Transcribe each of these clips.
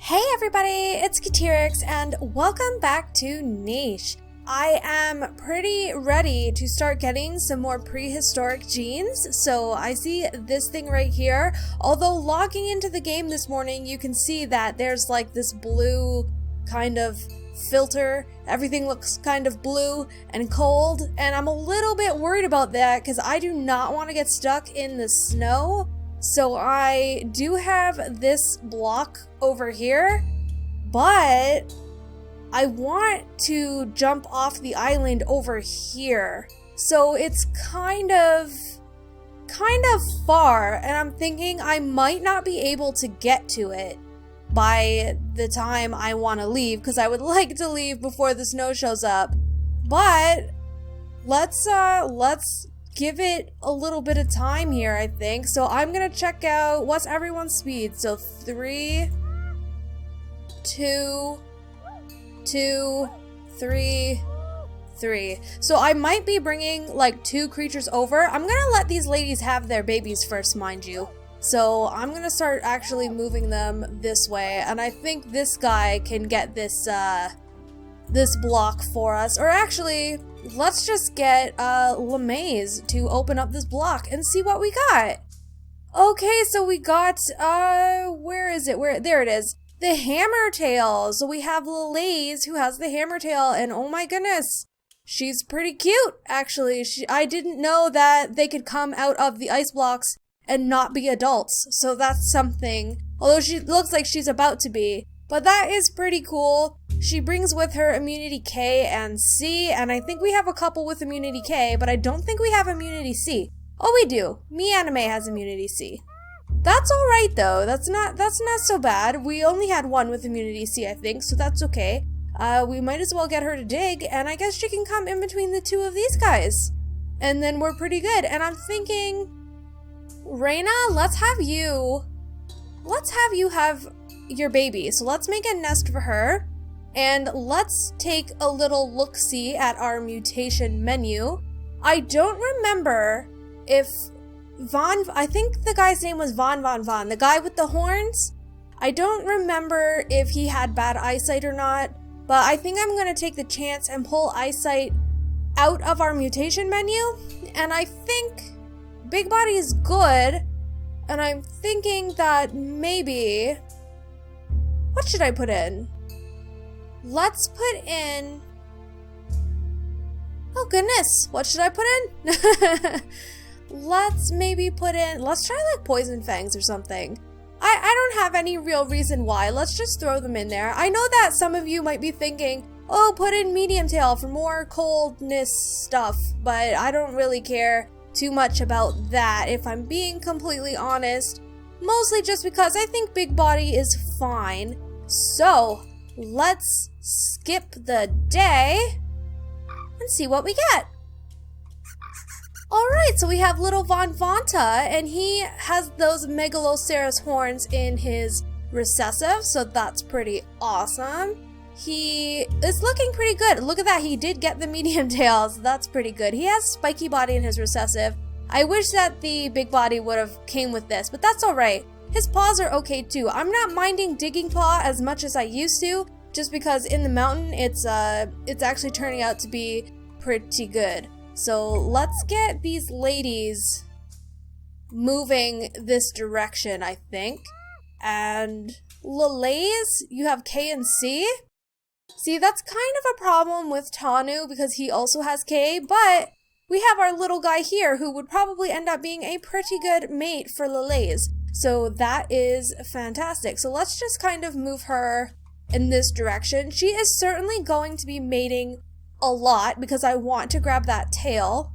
Hey everybody, it's Kateriix and welcome back to Niche. I am pretty ready to start getting some more prehistoric genes, so I see this thing right here. Although logging into the game this morning, you can see that there's like this blue kind of filter. Everything looks kind of blue and cold, and I'm a little bit worried about that because I do not want to get stuck in the snow. So I do have this block over here, but I want to jump off the island over here. So it's kind of far, and I'm thinking I might not be able to get to it by the time I want to leave, because I would like to leave before the snow shows up. But let's give it a little bit of time here, I think. So I'm gonna check out what's everyone's speed. So 3, 2, 2, 3, 3. So I might be bringing like 2 creatures over. I'm gonna let these ladies have their babies first, mind you. So I'm gonna start actually moving them this way, and I think this guy can get this this block for us. Or actually, let's just get LeMaze to open up this block and see what we got. Okay, so we got where is it? There it is. The hammer tail. So we have LeMaze who has the hammer tail, and oh my goodness, she's pretty cute actually. I didn't know that they could come out of the ice blocks and not be adults. So that's something. Although she looks like she's about to be. But that is pretty cool. She brings with her immunity K and C, and I think we have a couple with immunity K, but I don't think we have immunity C. Oh, we do. Me Anime has immunity C. That's alright though. That's not so bad. We only had one with immunity C, I think, so that's okay. We might as well get her to dig, and I guess she can come in between the two of these guys. And then we're pretty good. And I'm thinking, Reina, let's have you have your baby. So let's make a nest for her. And let's take a little look-see at our mutation menu. I don't remember if I think the guy's name was Von, the guy with the horns. I don't remember if he had bad eyesight or not, but I think I'm gonna take the chance and pull eyesight out of our mutation menu. And I think Big Body is good, and I'm thinking that maybe, what should I put in? Let's put in, oh goodness, what should I put in? Let's try like Poison Fangs or something. I don't have any real reason why. Let's just throw them in there. I know that some of you might be thinking, oh, put in Medium Tail for more coldness stuff, but I don't really care too much about that, if I'm being completely honest. Mostly just because I think Big Body is fine. So let's skip the day and see what we get. Alright, so we have little Von Vanta, and he has those Megaloceros horns in his recessive, so that's pretty awesome. He is looking pretty good. Look at that, he did get the medium tail, so that's pretty good. He has spiky body in his recessive. I wish that the Big Body would have came with this, but that's alright. His paws are okay too. I'm not minding Digging Paw as much as I used to, just because in the mountain it's actually turning out to be pretty good. So let's get these ladies moving this direction, I think. And LeMaze, you have K and C. See, that's kind of a problem with Tanu because he also has K, but we have our little guy here who would probably end up being a pretty good mate for LeMaze. So that is fantastic. So let's just kind of move her in this direction. She is certainly going to be mating a lot because I want to grab that tail.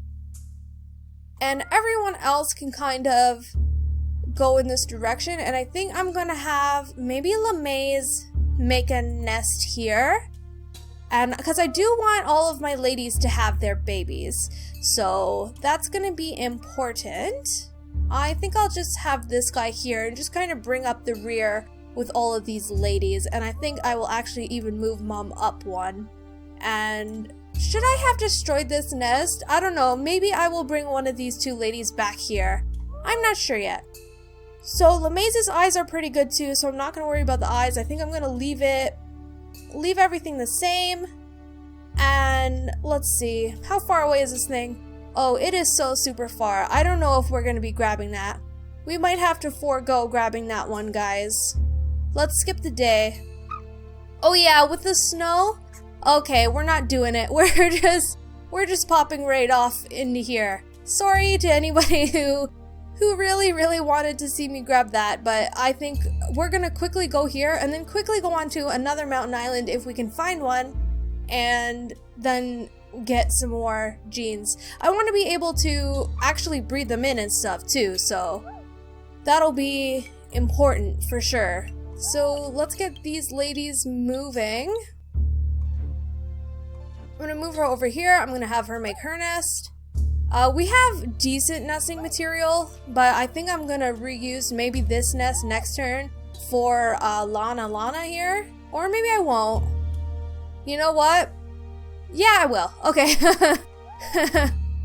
And everyone else can kind of go in this direction. And I think I'm going to have maybe LeMaze make a nest here. And because I do want all of my ladies to have their babies. So that's going to be important. I think I'll just have this guy here and just kind of bring up the rear with all of these ladies. And I think I will actually even move Mom up one. And should I have destroyed this nest? I don't know. Maybe I will bring one of these two ladies back here. I'm not sure yet. So LeMaze's eyes are pretty good too, so I'm not going to worry about the eyes. I think I'm going to leave everything the same. And let's see, how far away is this thing? Oh, it is so super far. I don't know if we're going to be grabbing that. We might have to forego grabbing that one, guys. Let's skip the day. Oh yeah, with the snow? Okay, we're not doing it. We're just popping right off into here. Sorry to anybody who really wanted to see me grab that, but I think we're gonna quickly go here and then quickly go on to another mountain island if we can find one, and then get some more genes. I want to be able to actually breed them in and stuff too, so that'll be important for sure. So let's get these ladies moving. I'm gonna move her over here. I'm gonna have her make her nest. We have decent nesting material, but I think I'm gonna reuse maybe this nest next turn for Lana here. Or maybe I won't. You know what? Yeah, I will. Okay.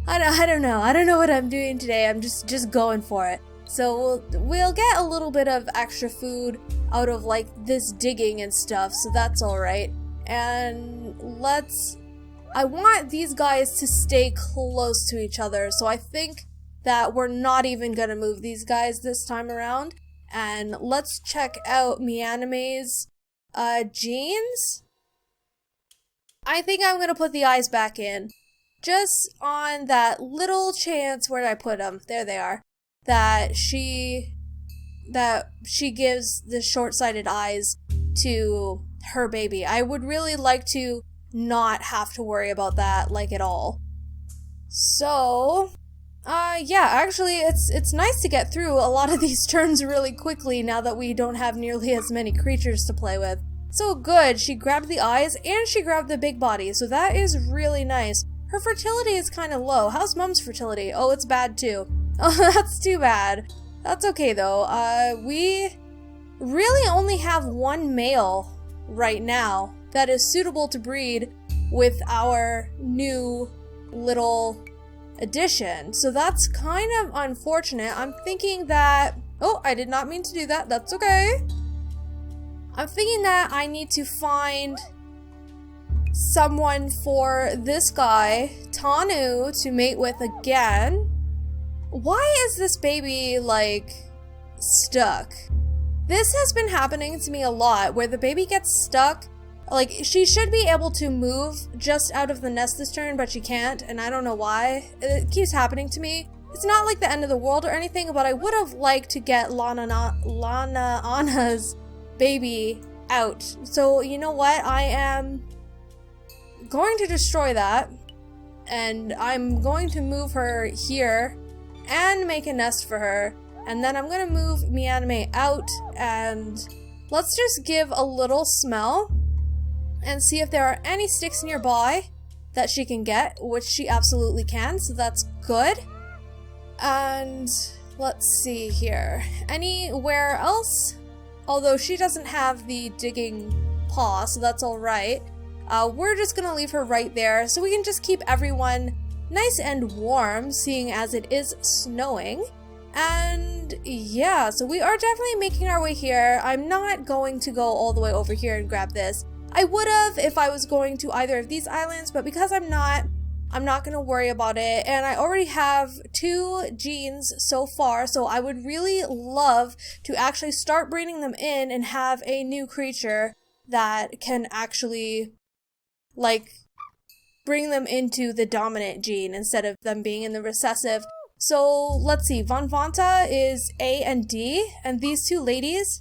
I don't know. I don't know what I'm doing today. I'm just going for it. So we'll get a little bit of extra food out of like this digging and stuff, so that's alright. And I want these guys to stay close to each other, so I think that we're not even gonna move these guys this time around. And let's check out Mianime's genes. I think I'm gonna put the eyes back in, just on that little chance. Where did I put them? There they are. That she gives the short-sighted eyes to her baby. I would really like to not have to worry about that, like, at all. So, yeah, actually, it's nice to get through a lot of these turns really quickly now that we don't have nearly as many creatures to play with. So good, she grabbed the eyes and she grabbed the big body, so that is really nice. Her fertility is kind of low. How's Mom's fertility? Oh, it's bad too. Oh, that's too bad. That's okay though. We really only have one male right now that is suitable to breed with our new little addition. So that's kind of unfortunate. I'm thinking that... Oh, I did not mean to do that. That's okay. I'm thinking that I need to find someone for this guy, Tanu, to mate with again. Why is this baby, like, stuck? This has been happening to me a lot, where the baby gets stuck. Like, she should be able to move just out of the nest this turn, but she can't, and I don't know why. It keeps happening to me. It's not like the end of the world or anything, but I would have liked to get Anna's baby out. So, you know what? I am going to destroy that, and I'm going to move her here and make a nest for her, and then I'm gonna move Mianime out, and let's just give a little smell and see if there are any sticks nearby that she can get, which she absolutely can, so that's good. And let's see here, anywhere else? Although she doesn't have the digging paw, so that's alright. We're just gonna leave her right there so we can just keep everyone nice and warm, seeing as it is snowing. And yeah, so we are definitely making our way here. I'm not going to go all the way over here and grab this. I would have if I was going to either of these islands, but because I'm not gonna worry about it. And I already have 2 genes so far, so I would really love to actually start breeding them in and have a new creature that can actually, like, bring them into the dominant gene instead of them being in the recessive. So let's see, Von Vanta is A and D, and these 2 ladies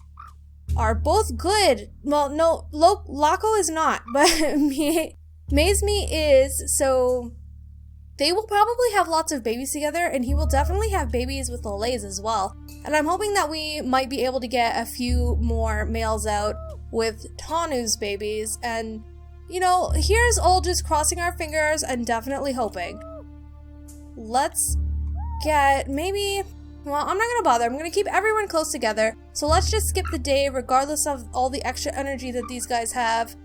are both good. Well, no, Laco is not, but Maisme is, so they will probably have lots of babies together, and he will definitely have babies with Lalays as well. And I'm hoping that we might be able to get a few more males out with Tanu's babies, and you know, here's all just crossing our fingers and definitely hoping. Let's get maybe... Well, I'm not gonna bother. I'm gonna keep everyone close together. So let's just skip the day regardless of all the extra energy that these guys have.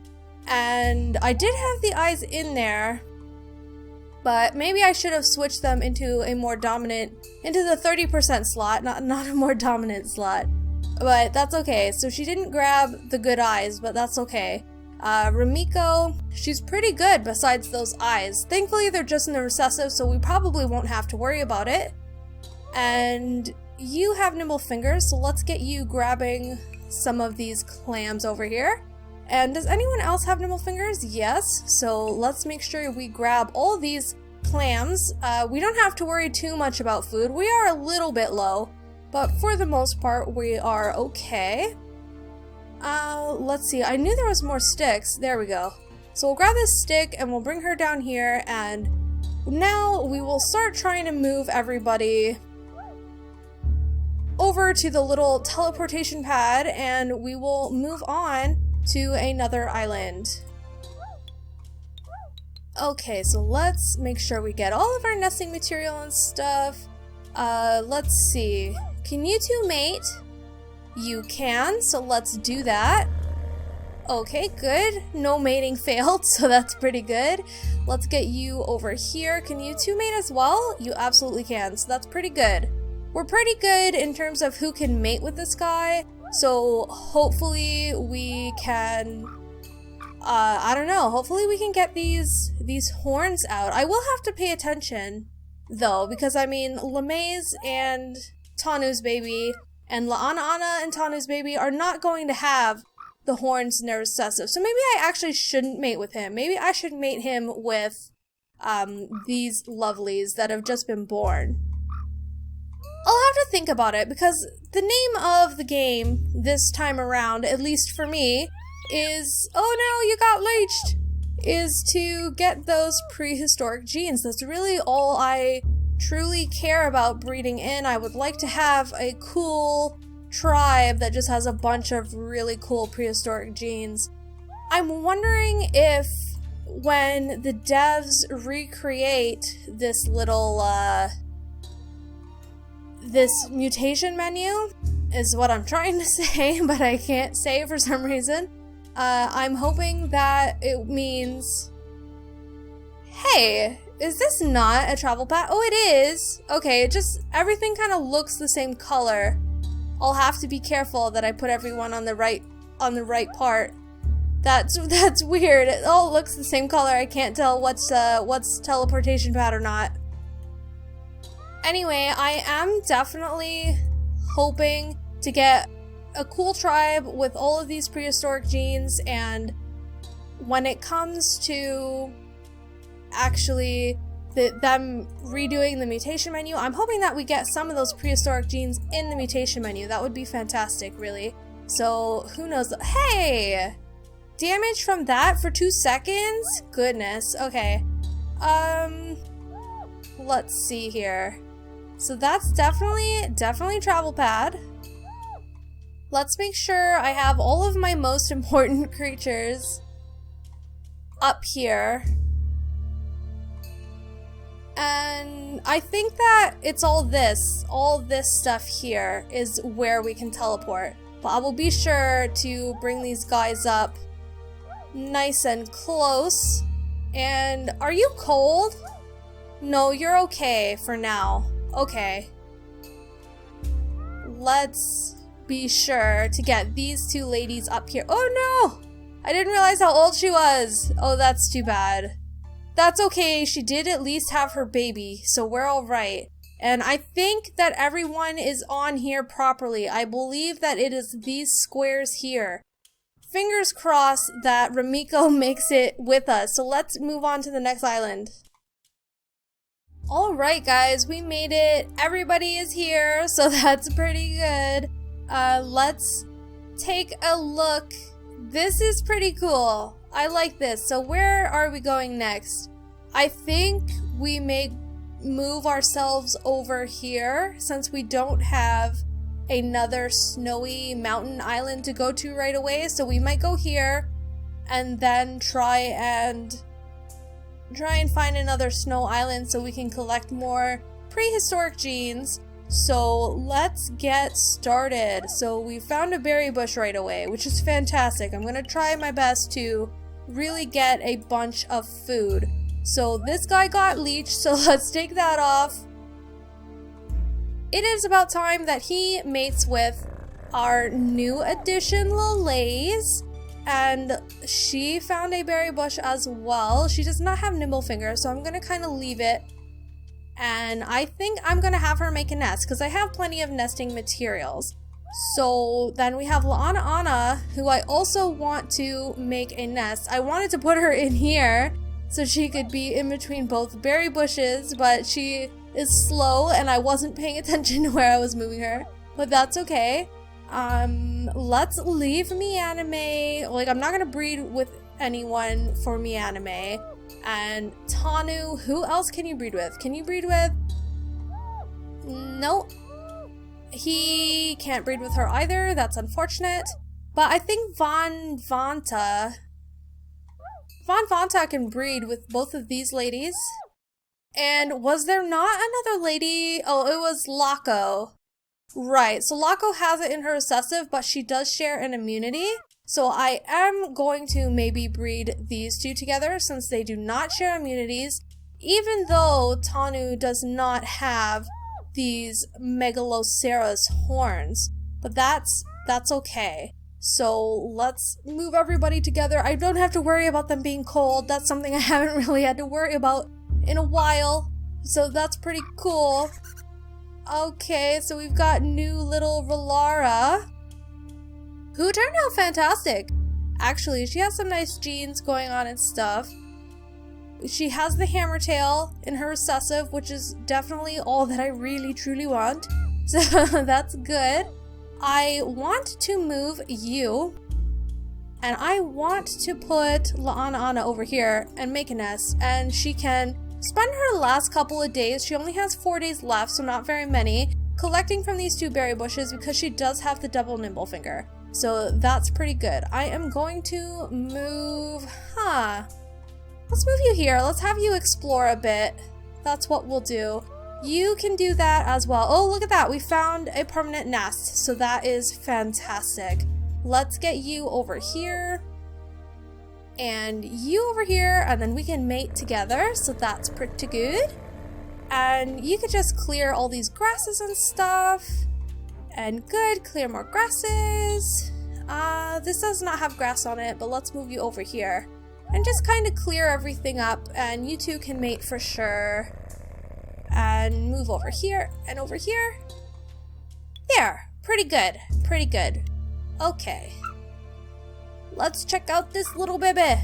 And I did have the eyes in there, But maybe I should have switched them into a more dominant, into the 30% slot, not a more dominant slot. But that's okay. So she didn't grab the good eyes, but that's okay. Rumiko, she's pretty good besides those eyes. Thankfully, they're just in the recessive, so we probably won't have to worry about it. And you have nimble fingers, so let's get you grabbing some of these clams over here. And does anyone else have nimble fingers? Yes. So let's make sure we grab all of these clams. We don't have to worry too much about food. We are a little bit low, but for the most part, we are okay. Let's see. I knew there was more sticks. There we go. So we'll grab this stick and we'll bring her down here, and now we will start trying to move everybody over to the little teleportation pad, and we will move on to another island. Okay, so let's make sure we get all of our nesting material and stuff. Let's see. Can you two mate? You can, so let's do that. Okay, good. No mating failed, so that's pretty good. Let's get you over here. Can you two mate as well? You absolutely can, so that's pretty good. We're pretty good in terms of who can mate with this guy, so hopefully we can, I don't know, hopefully we can get these horns out. I will have to pay attention, though, because I mean, LeMay's and Tanu's baby, and La'ana and Tanu's baby are not going to have the horns in their recessive, so maybe I actually shouldn't mate with him. Maybe I should mate him with, these lovelies that have just been born. I'll have to think about it, because the name of the game this time around, at least for me, is, oh no, you got leached, is to get those prehistoric genes. That's really all I truly care about breeding in. I would like to have a cool tribe that just has a bunch of really cool prehistoric genes. I'm wondering if when the devs recreate this little, this mutation menu, is what I'm trying to say, but I can't say it for some reason. I'm hoping that it means, hey, is this not a travel path? Oh, it is. Okay, it just, everything kind of looks the same color. I'll have to be careful that I put everyone on the right part. That's weird. It all looks the same color. I can't tell what's teleportation pad or not. Anyway, I am definitely hoping to get a cool tribe with all of these prehistoric genes, and when it comes to actually them redoing the mutation menu, I'm hoping that we get some of those prehistoric genes in the mutation menu. That would be fantastic, really. So, who knows? Hey! Damage from that for 2 seconds? Goodness. Okay. Let's see here. So that's definitely travel pad. Let's make sure I have all of my most important creatures up here. And I think that it's all this stuff here is where we can teleport. But I will be sure to bring these guys up nice and close. And are you cold? No, you're okay for now. Okay. Let's be sure to get these two ladies up here. Oh no! I didn't realize how old she was. Oh, that's too bad. That's okay, she did at least have her baby, so we're alright. And I think that everyone is on here properly. I believe that it is these squares here. Fingers crossed that Rumiko makes it with us. So let's move on to the next island. Alright guys, we made it. Everybody is here, so that's pretty good. Let's take a look. This is pretty cool. I like this. So where are we going next? I think we may move ourselves over here since we don't have another snowy mountain island to go to right away. So we might go here and then try and find another snow island so we can collect more prehistoric genes. So let's get started. So we found a berry bush right away, which is fantastic. I'm gonna try my best to really get a bunch of food. So this guy got leeched, so let's take that off. It is about time that he mates with our new addition, Lalaise. And she found a berry bush as well. She does not have nimble fingers, so I'm gonna kind of leave it. And I think I'm gonna have her make a nest because I have plenty of nesting materials. So then we have La'ana, who I also want to make a nest. I wanted to put her in here so she could be in between both berry bushes, but she is slow and I wasn't paying attention to where I was moving her. But that's okay. Let's leave Mianime. Like, I'm not gonna breed with anyone for Mianime. And Tanu, who else can you breed with? Can you breed with? Nope. He can't breed with her either. That's unfortunate. But I think Von Vanta can breed with both of these ladies. And was there not another lady? Oh, it was Lako. Right, so Lako has it in her recessive, but she does share an immunity. So I am going to maybe breed these two together since they do not share immunities, even though Tanu does not have these Megaloceros horns. But that's okay. So let's move everybody together. I don't have to worry about them being cold. That's something I haven't really had to worry about in a while. So that's pretty cool. Okay, so we've got new little Relara, who turned out fantastic. Actually, she has some nice genes going on and stuff. She has the hammertail in her recessive, which is definitely all that I really truly want. So that's good. I want to move you, and I want to put La'ana over here and make a nest, and she can spend her last couple of days, she only has 4 days left, so not very many, collecting from these two berry bushes because she does have the double nimble finger. So that's pretty good. I am going to move, let's move you here. Let's have you explore a bit. That's what we'll do. You can do that as well. Oh, look at that. We found a permanent nest, so that is fantastic. Let's get you over here. And you over here, and then we can mate together, so that's pretty good. And you could just clear all these grasses and stuff. And good, clear more grasses. This does not have grass on it, but let's move you over here. And just kind of clear everything up, and you two can mate for sure. And move over here, and over here. There, pretty good, pretty good. Okay. Let's check out this little baby.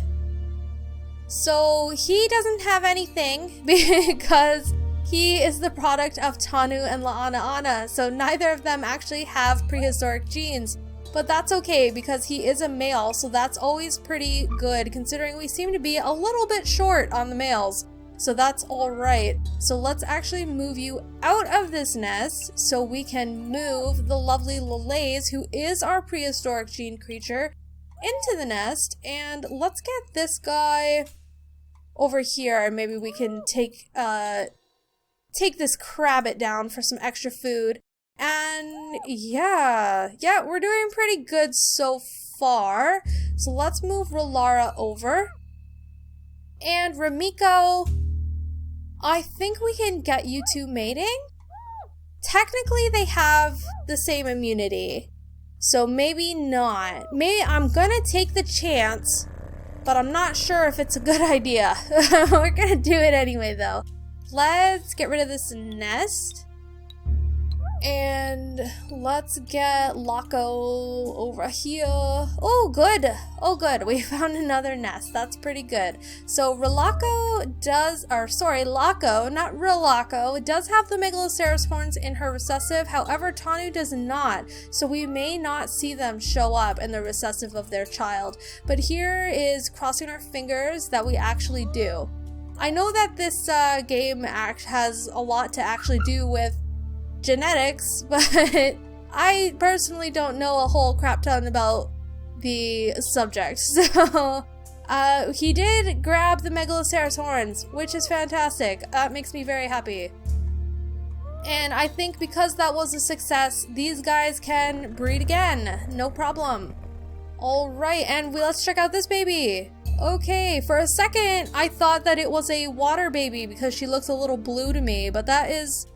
So he doesn't have anything because he is the product of Tanu and La'ana. So neither of them actually have prehistoric genes. But that's okay because he is a male, so that's always pretty good considering we seem to be a little bit short on the males. So that's alright. So let's actually move you out of this nest so we can move the lovely Lalaise, who is our prehistoric gene creature, into the nest. And let's get this guy over here, and maybe we can take this crabbit down for some extra food. And yeah, we're doing pretty good so far. So let's move Relara over. And Ramiko, I think we can get you two mating. Technically, they have the same immunity. So maybe not. Maybe I'm gonna take the chance, but I'm not sure if it's a good idea. We're gonna do it anyway though. Let's get rid of this nest. And let's get Lako over here. Oh, good. Oh, good. We found another nest. That's pretty good. So Lako, not real Lako, does have the Megaloceros horns in her recessive. However, Tanu does not. So we may not see them show up in the recessive of their child. But here is crossing our fingers that we actually do. I know that this game has a lot to actually do with genetics, but I personally don't know a whole crap ton about the subject. So he did grab the Megaloceros horns, which is fantastic. That makes me very happy. And I think because that was a success, these guys can breed again. No problem. Alright, and let's check out this baby. Okay, for a second, I thought that it was a water baby because she looks a little blue to me, but that is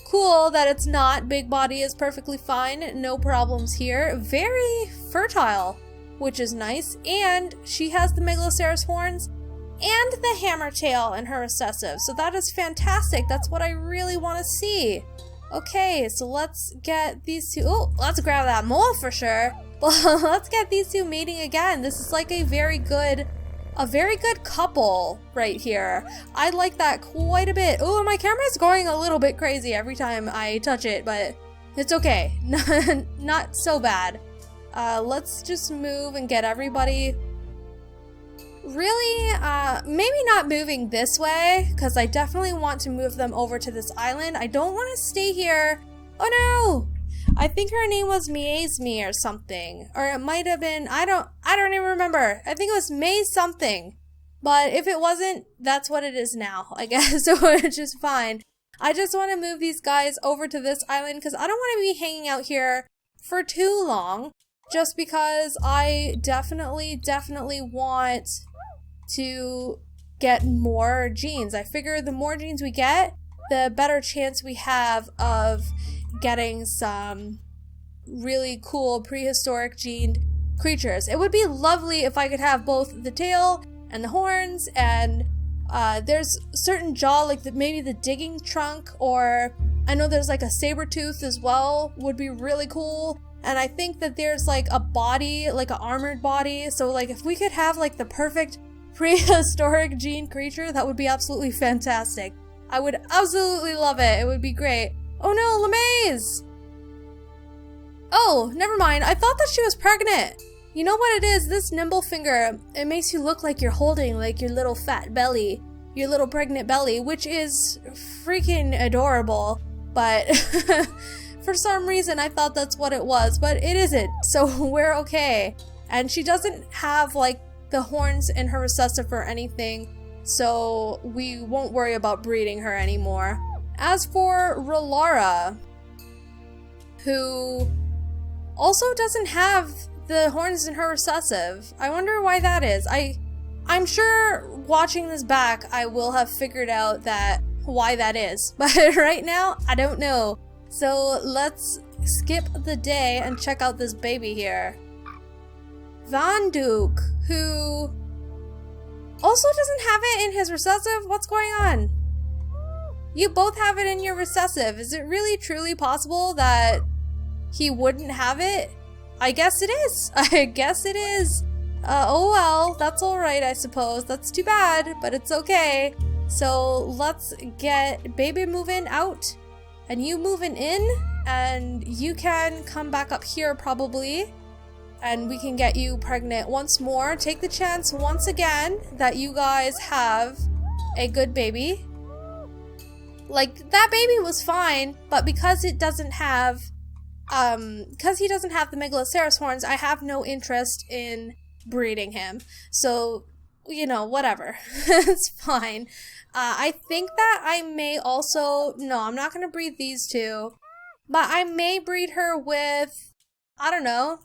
cool that it's not. Big body is perfectly fine, no problems here. Very fertile, which is nice, and she has the Megaloceros horns and the hammer tail in her recessive, so that is fantastic. That's what I really want to see. Okay, so let's get these two. Oh, let's grab that mole for sure. But let's get these two mating again. This is like a very good couple right here. I like that quite a bit. Oh, my camera's going a little bit crazy every time I touch it, but it's okay. Not so bad. Let's just move and get everybody. Really, maybe not moving this way, because I definitely want to move them over to this island. I don't want to stay here. Oh no! I think her name was Miesme or something. Or it might have been, I don't even remember. I think it was May something. But if it wasn't, that's what it is now, I guess, which is fine. I just want to move these guys over to this island because I don't want to be hanging out here for too long. Just because I definitely want to get more genes. I figure the more genes we get, the better chance we have of getting some really cool prehistoric gened creatures. It would be lovely if I could have both the tail and the horns, and there's certain jaw, like maybe the digging trunk, or I know there's like a saber tooth as well, would be really cool. And I think that there's like a body, like an armored body, so like if we could have like the perfect prehistoric gene creature, that would be absolutely fantastic. I would absolutely love it. It would be great. Oh no, LeMaze! Oh, never mind. I thought that she was pregnant. You know what it is? This nimble finger, it makes you look like you're holding like your little fat belly, your little pregnant belly, which is freaking adorable. But for some reason, I thought that's what it was, but it isn't. So we're okay. And she doesn't have like the horns in her recessive or anything, so we won't worry about breeding her anymore. As for Relara, who also doesn't have the horns in her recessive, I wonder why that is. I'm sure watching this back, I will have figured out that why that is, but right now, I don't know. So let's skip the day and check out this baby here. Van Duke, who also doesn't have it in his recessive? What's going on? You both have it in your recessive. Is it really truly possible that he wouldn't have it? I guess it is. I guess it is. Oh well, that's alright, I suppose. That's too bad, but it's okay. So let's get baby moving out and you moving in, and you can come back up here probably. And we can get you pregnant once more. Take the chance once again that you guys have a good baby. Like, that baby was fine, but because it doesn't have, because he doesn't have the Megaloceros horns, I have no interest in breeding him. So, you know, whatever. It's fine. I think that I may also, no, I'm not going to breed these two, but I may breed her with, I don't know,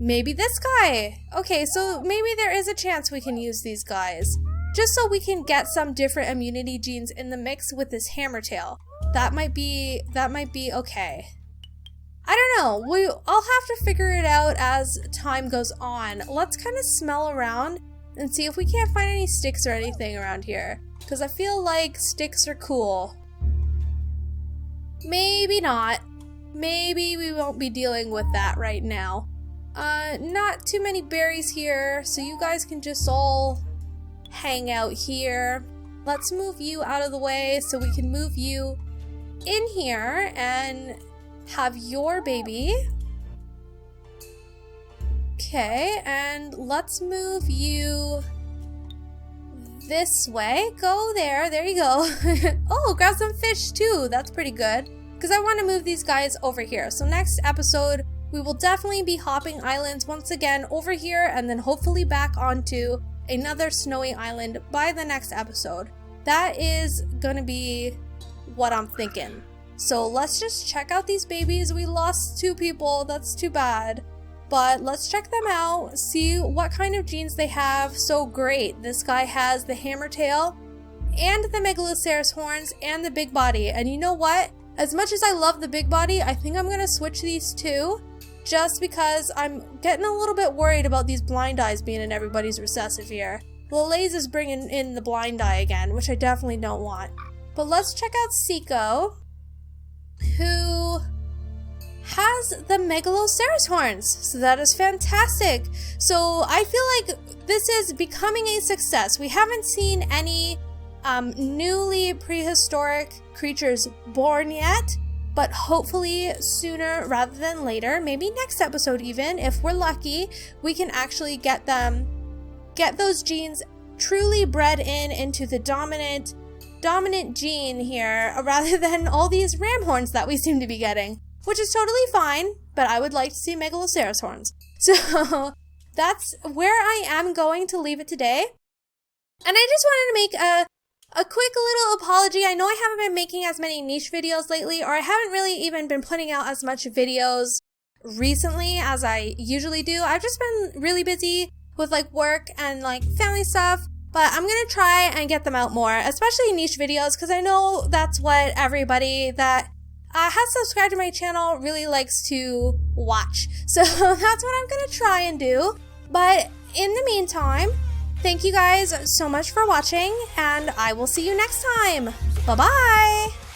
maybe this guy. Okay, so maybe there is a chance we can use these guys. Just so we can get some different immunity genes in the mix with this hammer tail. That might be okay. I don't know. I'll have to figure it out as time goes on. Let's kind of smell around and see if we can't find any sticks or anything around here. Because I feel like sticks are cool. Maybe not. Maybe we won't be dealing with that right now. Not too many berries here, so you guys can just all hang out here. Let's move you out of the way so we can move you in here and have your baby. Okay, and let's move you this way. Go there. There you go. Oh, grab some fish too. That's pretty good. Because I want to move these guys over here. So next episode, we will definitely be hopping islands once again over here and then hopefully back onto another snowy island by the next episode. That is gonna be what I'm thinking. So let's just check out these babies. We lost 2 people. That's too bad. But let's check them out, see what kind of genes they have. So great, this guy has the hammer tail and the megaloceros horns and the big body. And you know what? As much as I love the big body, I think I'm gonna switch these two just because I'm getting a little bit worried about these blind eyes being in everybody's recessive here. Lalaze is bringing in the blind eye again, which I definitely don't want. But let's check out Seiko, who has the megaloceros horns. So that is fantastic. So I feel like this is becoming a success. We haven't seen any newly prehistoric creatures born yet, but hopefully sooner rather than later, maybe next episode even, if we're lucky, we can actually get those genes truly bred into the dominant gene here, rather than all these ram horns that we seem to be getting, which is totally fine, but I would like to see megaloceros horns. So that's where I am going to leave it today. And I just wanted to make a quick little apology. I know I haven't been making as many niche videos lately, or I haven't really even been putting out as much videos recently as I usually do. I've just been really busy with like work and like family stuff, but I'm gonna try and get them out more, especially niche videos, because I know that's what everybody that has subscribed to my channel really likes to watch. So that's what I'm gonna try and do. But in the meantime, thank you guys so much for watching, and I will see you next time. Bye-bye!